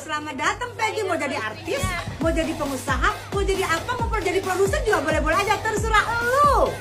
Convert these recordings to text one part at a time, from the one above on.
selamat datang Peggy. Mau jadi artis, mau jadi pengusaha, mau jadi apa, mau jadi produser juga boleh-boleh aja, terserah lu.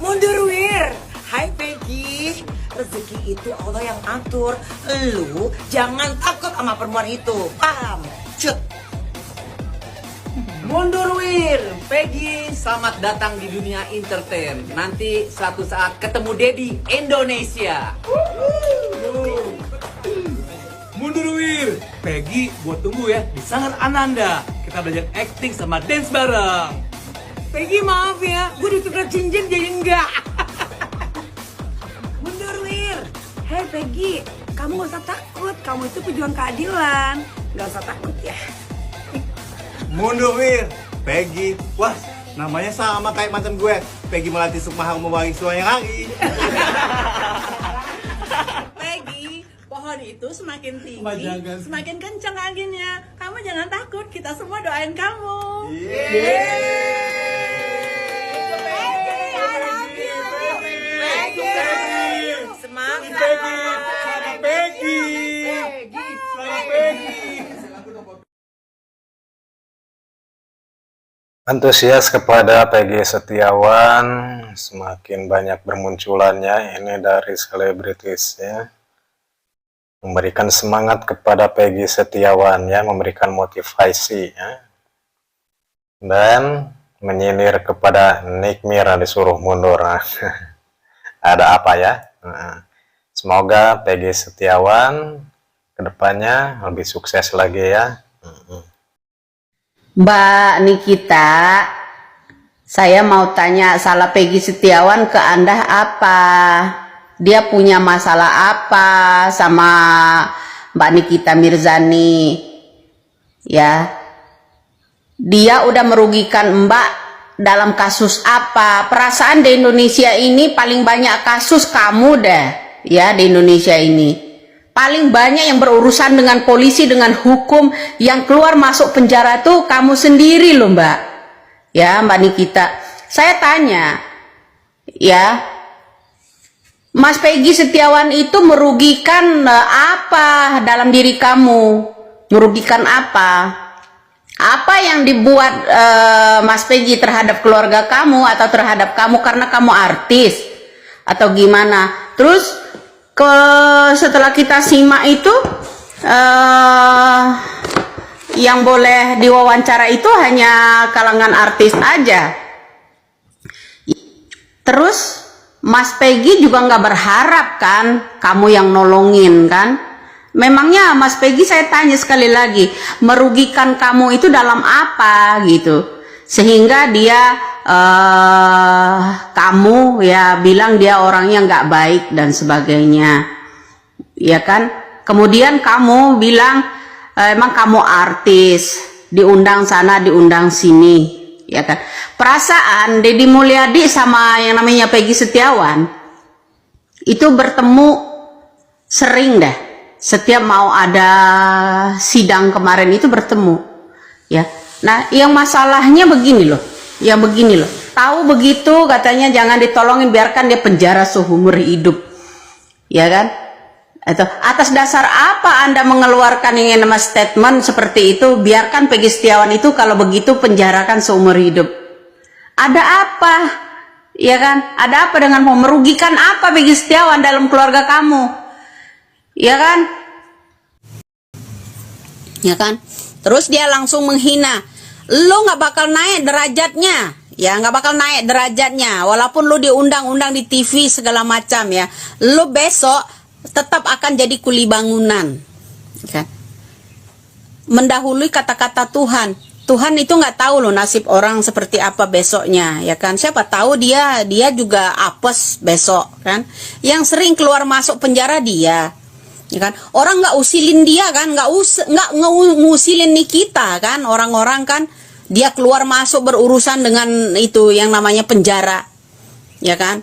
Mundur Wir. Hai Peggy. Rezeki itu Allah yang atur. Lu jangan takut sama perempuan itu. Paham? Cut. Mundur Wir, Peggy, selamat datang di dunia entertain. Nanti suatu saat ketemu Dedi Indonesia. Mundur Wir, Peggy, gua tunggu ya di Sanggar Ananda. Kita belajar acting sama dance bareng. Peggy maaf ya, gue ditukar cincin jadi enggak. Mundur Wir. Hei Peggy, kamu gak usah takut. Kamu itu pejuang keadilan. Gak usah takut ya. Mundur Wir, Peggy. Wah, namanya sama kayak mantan gue. Peggy Melati Sukmahang Mewangi Suanya Kaki. Peggy, pohon itu semakin tinggi, Jangan. semakin kencang anginnya. Kamu jangan takut, kita semua doain kamu. Semangat. Peggy. Antusias kepada Peggy Setiawan semakin banyak bermunculannya ini dari selebritisnya, memberikan semangat kepada Peggy Setiawan ya, memberikan motivasi ya, dan menyindir kepada Nick Mira disuruh mundur. Ada apa ya? Semoga Peggy Setiawan kedepannya lebih sukses lagi ya. Mbak Nikita, saya mau tanya, salah Peggy Setiawan ke Anda apa? Dia punya masalah apa sama Mbak Nikita Mirzani? Ya, dia udah merugikan Mbak dalam kasus apa? Perasaan di Indonesia ini paling banyak kasus kamu deh, ya, di Indonesia ini. Paling banyak yang berurusan dengan polisi, dengan hukum, yang keluar masuk penjara tuh kamu sendiri loh Mbak. Ya Mbak Nikita, saya tanya, ya, Mas Peggy Setiawan itu merugikan apa dalam diri kamu? Merugikan apa? Apa yang dibuat Mas Peggy terhadap keluarga kamu atau terhadap kamu karena kamu artis? Atau gimana? Terus setelah kita simak itu yang boleh diwawancara itu hanya kalangan artis aja. Terus Mas Peggy juga nggak berharap kan kamu yang nolongin kan? Memangnya Mas Peggy, saya tanya sekali lagi, merugikan kamu itu dalam apa gitu sehingga dia kamu ya bilang dia orangnya nggak baik dan sebagainya, ya kan? Kemudian kamu bilang emang kamu artis, diundang sana diundang sini, ya kan? Perasaan Deddy Mulyadi sama yang namanya Peggy Setiawan itu bertemu sering deh, setiap mau ada sidang kemarin itu bertemu, ya. Nah yang masalahnya begini loh, yang begini loh, tahu begitu katanya jangan ditolongin, biarkan dia penjara seumur hidup, ya kan? Atau atas dasar apa Anda mengeluarkan yang nama statement seperti itu? Biarkan Peggy Setiawan itu kalau begitu penjarakan seumur hidup. Ada apa? Ya kan? Ada apa dengan mau merugikan apa Peggy Setiawan dalam keluarga kamu? Ya kan? Ya kan? Terus dia langsung menghina. Lo nggak bakal naik derajatnya, ya nggak bakal naik derajatnya, walaupun lo diundang-undang di TV segala macam ya, lo besok tetap akan jadi kuli bangunan, kan? Mendahului kata-kata Tuhan. Tuhan itu nggak tahu loh nasib orang seperti apa besoknya, ya kan? Siapa tahu dia juga apes besok, kan? Yang sering keluar masuk penjara dia, ya kan? Orang nggak usilin dia kan, nggak ngusilin Nikita kan, orang-orang kan, dia keluar masuk berurusan dengan itu yang namanya penjara, ya kan?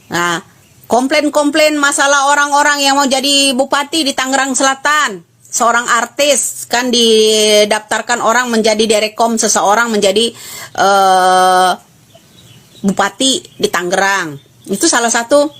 Nah, komplain masalah orang-orang yang mau jadi bupati di Tangerang Selatan, seorang artis kan didaftarkan orang menjadi direkom seseorang menjadi bupati di Tangerang. Itu salah satu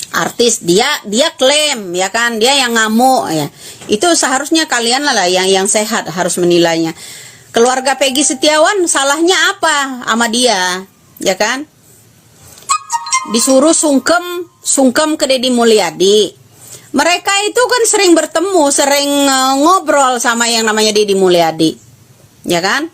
artis, dia klaim ya kan, dia yang ngamuk ya. Itu seharusnya kalian lah yang sehat harus menilainya. Keluarga Peggy Setiawan salahnya apa sama dia, ya kan? Disuruh sungkem ke Deddy Mulyadi. Mereka itu kan sering bertemu, sering ngobrol sama yang namanya Deddy Mulyadi, ya kan?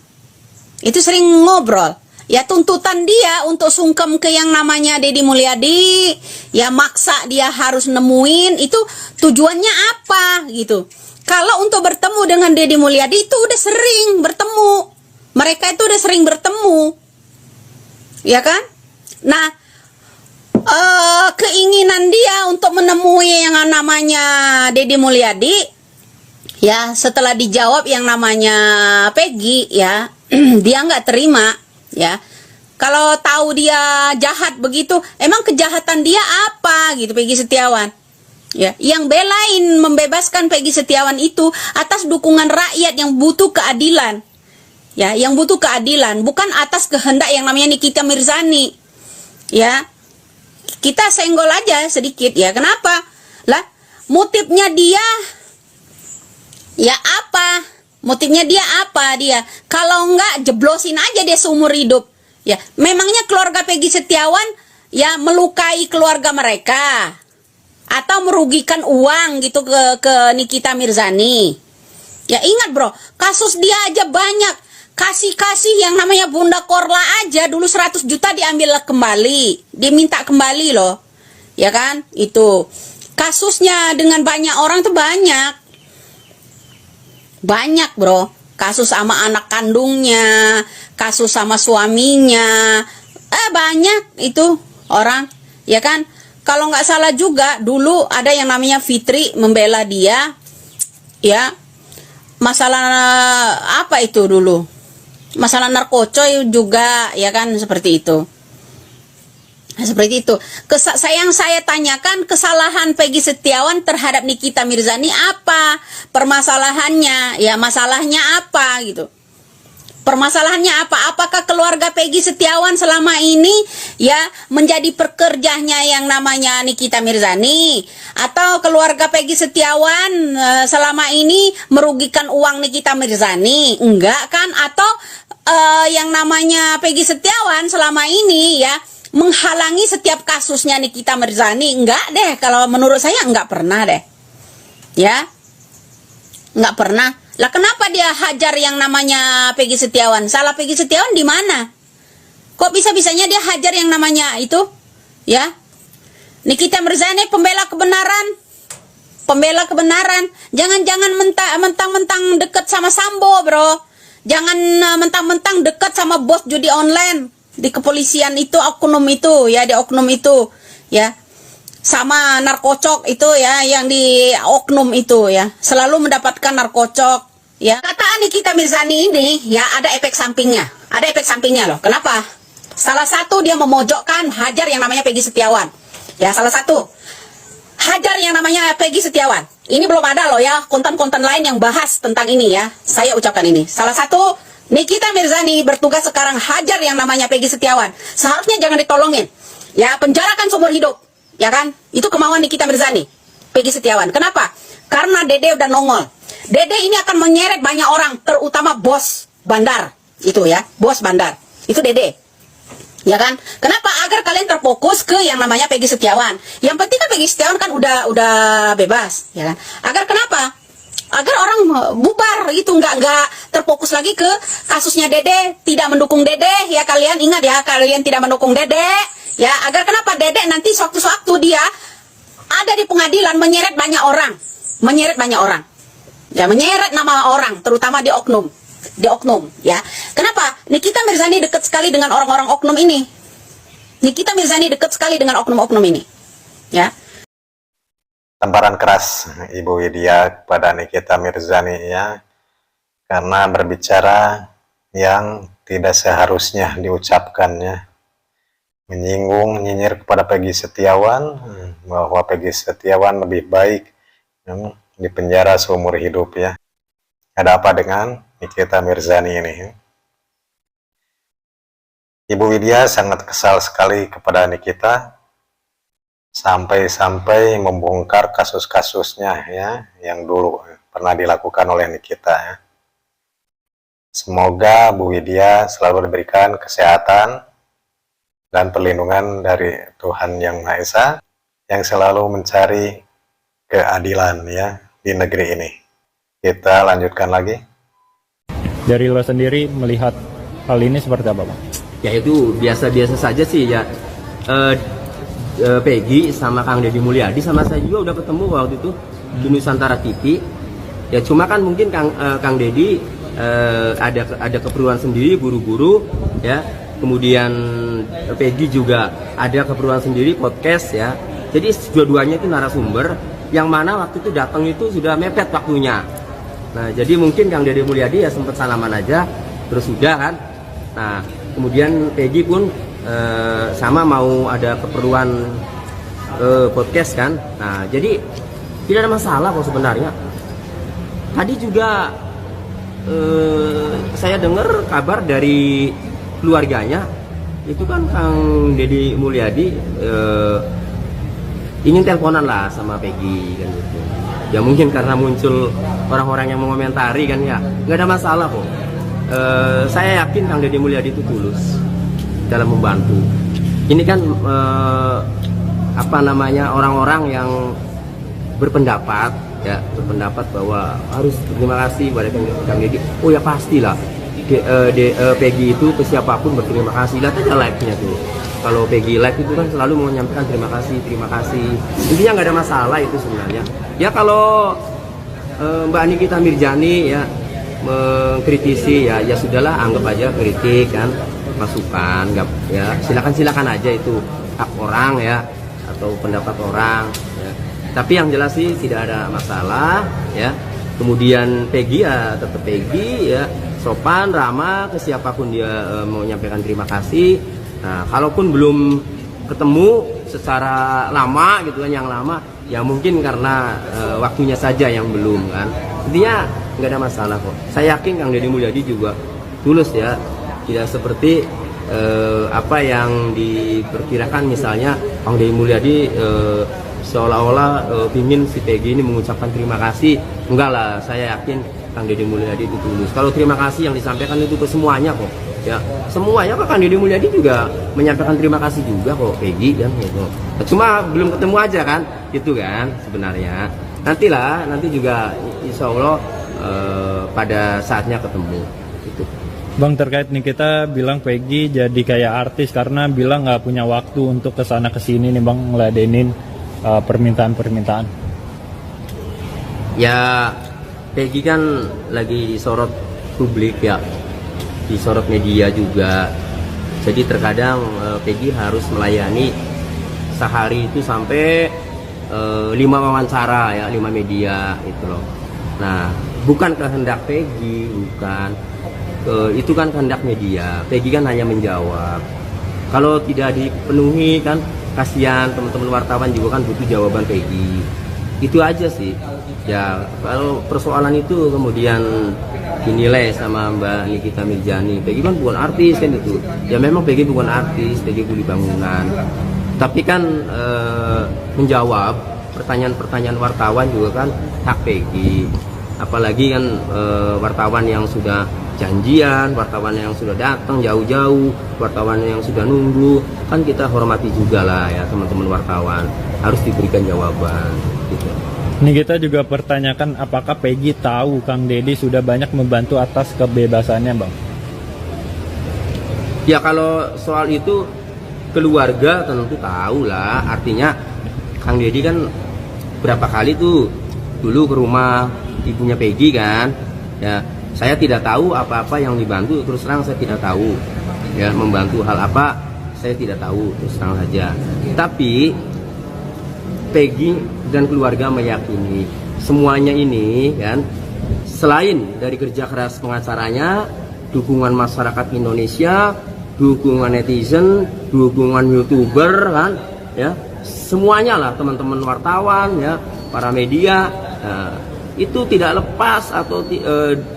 Itu sering ngobrol. Ya tuntutan dia untuk sungkem ke yang namanya Deddy Mulyadi, ya maksa dia harus nemuin, itu tujuannya apa gitu. Kalau untuk bertemu dengan Deddy Mulyadi itu udah sering bertemu. Mereka itu udah sering bertemu. Ya kan? Nah, keinginan dia untuk menemui yang namanya Deddy Mulyadi, ya setelah dijawab yang namanya Peggy, ya dia nggak terima, ya. Kalau tahu dia jahat begitu, emang kejahatan dia apa gitu Peggy Setiawan? Ya, yang belain membebaskan Peggy Setiawan itu atas dukungan rakyat yang butuh keadilan. Ya, yang butuh keadilan, bukan atas kehendak yang namanya Nikita Mirzani. Ya. Kita senggol aja sedikit ya. Kenapa? Lah, motifnya dia ya apa? Motifnya dia apa dia? Kalau enggak jeblosin aja dia seumur hidup. Ya, memangnya keluarga Peggy Setiawan ya melukai keluarga mereka atau merugikan uang gitu ke Nikita Mirzani. Ya ingat bro, kasus dia aja banyak. Kasih yang namanya Bunda Korla aja dulu 100 juta diambil kembali. Dia minta kembali loh. Ya kan? Itu. Kasusnya dengan banyak orang tuh banyak. Banyak bro. Kasus sama anak kandungnya, kasus sama suaminya. Banyak itu orang. Ya kan? Kalau nggak salah juga dulu ada yang namanya Fitri membela dia. Ya. Masalah apa itu dulu? Masalah narkocoy juga, ya kan, seperti itu. Nah, seperti itu. Yang saya tanyakan, kesalahan Peggy Setiawan terhadap Nikita Mirzani apa? Permasalahannya, ya masalahnya apa gitu. Permasalahannya apa? Apakah keluarga Peggy Setiawan selama ini ya menjadi pekerjanya yang namanya Nikita Mirzani, atau keluarga Peggy Setiawan selama ini merugikan uang Nikita Mirzani? Enggak kan? Atau yang namanya Peggy Setiawan selama ini ya menghalangi setiap kasusnya Nikita Mirzani? Enggak deh, kalau menurut saya enggak pernah deh. Ya. Enggak pernah. Lah kenapa dia hajar yang namanya Peggy Setiawan? Salah Peggy Setiawan di mana? Kok bisa-bisanya dia hajar yang namanya itu? Ya. Nikita Mirzani pembela kebenaran. Pembela kebenaran. Jangan-jangan mentang-mentang dekat sama Sambo, bro. Jangan mentang-mentang dekat sama bos judi online di kepolisian itu, oknum itu, ya, di oknum itu, ya. Sama narkocok itu ya, yang di oknum itu ya, selalu mendapatkan narkocok ya. Kata Nikita Mirzani ini ya ada efek sampingnya. Ada efek sampingnya loh. Kenapa? Salah satu dia memojokkan hajar yang namanya Peggy Setiawan. Ya, salah satu. Hajar yang namanya Peggy Setiawan. Ini belum ada loh ya konten-konten lain yang bahas tentang ini ya. Saya ucapkan ini. Salah satu, Nikita Mirzani bertugas sekarang hajar yang namanya Peggy Setiawan. Seharusnya jangan ditolongin. Ya, penjarakan seumur hidup. Ya kan? Itu kemauan Nikita Mirzani, Peggy Setiawan. Kenapa? Karena Dede udah nongol. Dede ini akan menyeret banyak orang, terutama bos bandar. Itu ya, bos bandar. Itu Dede. Ya kan? Kenapa? Agar kalian terfokus ke yang namanya Peggy Setiawan. Yang penting kan Peggy Setiawan kan udah bebas, ya kan? Agar kenapa? Agar orang bubar itu, nggak terfokus lagi ke kasusnya Dede, tidak mendukung Dede. Ya kalian ingat ya, kalian tidak mendukung Dede. Ya, agar kenapa Dede nanti sewaktu-waktu dia ada di pengadilan menyeret banyak orang. Menyeret banyak orang. Ya, menyeret nama orang, terutama di oknum. Di oknum, ya. Kenapa? Nikita Mirzani dekat sekali dengan orang-orang oknum ini. Nikita Mirzani dekat sekali dengan oknum-oknum ini. Ya. Tamparan keras Ibu Widya kepada Nikita Mirzani ya. Karena berbicara yang tidak seharusnya diucapkannya. Menyinggung, nyinyir kepada Peggy Setiawan, bahwa Peggy Setiawan lebih baik di penjara seumur hidup ya. Ada apa dengan Nikita Mirzani ini? Ibu Widya sangat kesal sekali kepada Nikita sampai-sampai membongkar kasus-kasusnya ya yang dulu pernah dilakukan oleh Nikita ya. Semoga Bu Widya selalu diberikan kesehatan dan perlindungan dari Tuhan Yang Maha Esa yang selalu mencari keadilan ya di negeri ini. Kita lanjutkan lagi. Dari lo sendiri melihat hal ini seperti apa, Bang? Ya itu biasa-biasa saja sih ya. Peggy sama Kang Deddy Mulyadi sama saya juga udah ketemu waktu itu di Nusantara TV. Ya cuma kan mungkin Kang Deddy ada keperluan sendiri buru-buru ya. Kemudian Peggy juga ada keperluan sendiri podcast ya. Jadi dua-duanya itu narasumber yang mana waktu itu datang itu sudah mepet waktunya. Nah, jadi mungkin Kang Deddy Mulyadi ya sempat salaman aja terus sudah kan. Nah, kemudian Peggy pun sama mau ada keperluan podcast kan. Nah, jadi tidak ada masalah kok sebenarnya. Tadi juga saya dengar kabar dari keluarganya itu kan Kang Deddy Mulyadi ingin teleponan lah sama Peggy kan gitu. Ya mungkin karena muncul orang-orang yang mengomentari kan ya, nggak ada masalah kok. Saya yakin Kang Deddy Mulyadi itu tulus dalam membantu. Ini kan orang-orang yang berpendapat ya, berpendapat bahwa harus berterima kasih kepada Kang Deddy. Oh ya pastilah. Peggy itu ke siapapun berterima kasih. Lihat aja like-nya tuh. Kalau Peggy like itu kan selalu menyampaikan terima kasih. Intinya nggak ada masalah itu sebenarnya. Ya kalau Mbak Nikita Mirjani ya mengkritisi ya sudahlah, anggap aja kritik kan, masukan, nggak ya silakan aja itu hak orang ya atau pendapat orang. Ya. Tapi yang jelas sih tidak ada masalah ya. Kemudian Peggy ya tetap Peggy ya, sopan, ramah ke siapapun dia mau menyampaikan terima kasih. Nah, kalaupun belum ketemu secara lama gitu kan, yang lama ya mungkin karena waktunya saja yang belum kan. Intinya nggak ada masalah kok. Saya yakin Kang Deddy Mulyadi juga tulus ya, tidak seperti apa yang diperkirakan misalnya Kang Deddy Mulyadi seolah-olah ingin si Peggy ini mengucapkan terima kasih. Enggak lah, saya yakin Kang Deddy Mulyadi itu tulus. Kalau terima kasih yang disampaikan itu ke semuanya kok. Ya, semuanya Kang Deddy Mulyadi juga menyampaikan terima kasih juga kok Peggy kan gitu. Cuma belum ketemu aja kan, gitu kan sebenarnya. Nanti juga insya Allah pada saatnya ketemu gitu. Bang, terkait nih kita bilang Peggy jadi kayak artis karena bilang nggak punya waktu untuk kesana kesini nih Bang, ngeladenin permintaan-permintaan. Ya Peggy kan lagi disorot publik ya, disorot media juga. Jadi terkadang Peggy harus melayani sehari itu sampai 5 wawancara ya, 5 media itu loh. Nah, bukan kehendak Peggy, bukan. Itu kan kehendak media. Peggy kan hanya menjawab. Kalau tidak dipenuhi kan kasihan teman-teman wartawan juga kan butuh jawaban Peggy. Itu aja sih. Ya, kalau persoalan itu kemudian dinilai sama Mbak Nikita Mirjani, Peggy kan bukan artis kan itu. Ya memang Peggy bukan artis, Peggy kuli bangunan. Tapi kan menjawab pertanyaan-pertanyaan wartawan juga kan hak Peggy. Apalagi kan wartawan yang sudah janjian, wartawan yang sudah datang jauh-jauh, wartawan yang sudah nunggu, kan kita hormati juga lah ya teman-teman wartawan, harus diberikan jawaban gitu. Ini kita juga pertanyakan apakah Peggy tahu Kang Deddy sudah banyak membantu atas kebebasannya Bang? Ya kalau soal itu keluarga tentu tahu lah, artinya Kang Deddy kan berapa kali tuh dulu ke rumah ibunya Peggy kan, ya saya tidak tahu apa-apa yang dibantu, terus terang saya tidak tahu ya, membantu hal apa saya tidak tahu, terus terang saja. Tapi Peggy dan keluarga meyakini semuanya ini kan, selain dari kerja keras pengacaranya, dukungan masyarakat Indonesia, dukungan netizen, dukungan YouTuber kan ya, semuanya lah teman-teman wartawan ya, para media. Nah, itu tidak lepas atau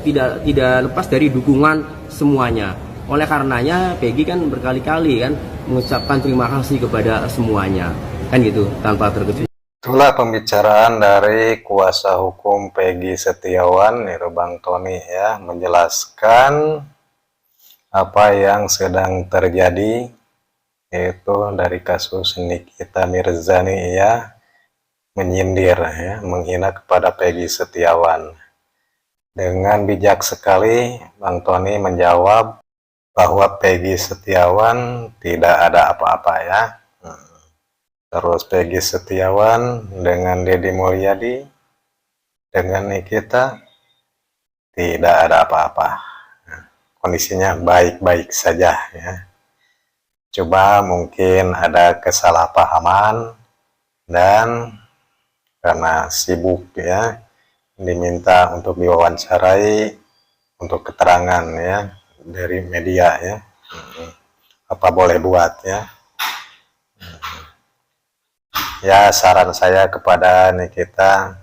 tidak lepas dari dukungan semuanya. Oleh karenanya Peggy kan berkali-kali kan mengucapkan terima kasih kepada semuanya. kan gitu, tanpa terkecuali. Itulah pembicaraan dari kuasa hukum Peggy Setiawan, yaitu Bang Tony ya, menjelaskan apa yang sedang terjadi, yaitu dari kasus Nikita Mirzani ya, menyindir ya, menghina kepada Peggy Setiawan. Dengan bijak sekali Bang Tony menjawab bahwa Peggy Setiawan tidak ada apa-apa ya. Terus Peggy Setiawan dengan Deddy Mulyadi, dengan Nikita, tidak ada apa-apa. Kondisinya baik-baik saja ya. Coba mungkin ada kesalahpahaman dan karena sibuk ya, diminta untuk diwawancarai untuk keterangan ya dari media ya. Apa boleh buat ya. Ya, saran saya kepada Nikita,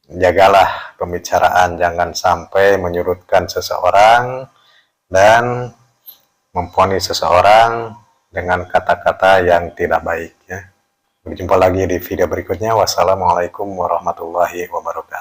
jagalah pembicaraan, jangan sampai menyudutkan seseorang dan memvonis seseorang dengan kata-kata yang tidak baik ya. Berjumpa lagi di video berikutnya. Wassalamualaikum warahmatullahi wabarakatuh.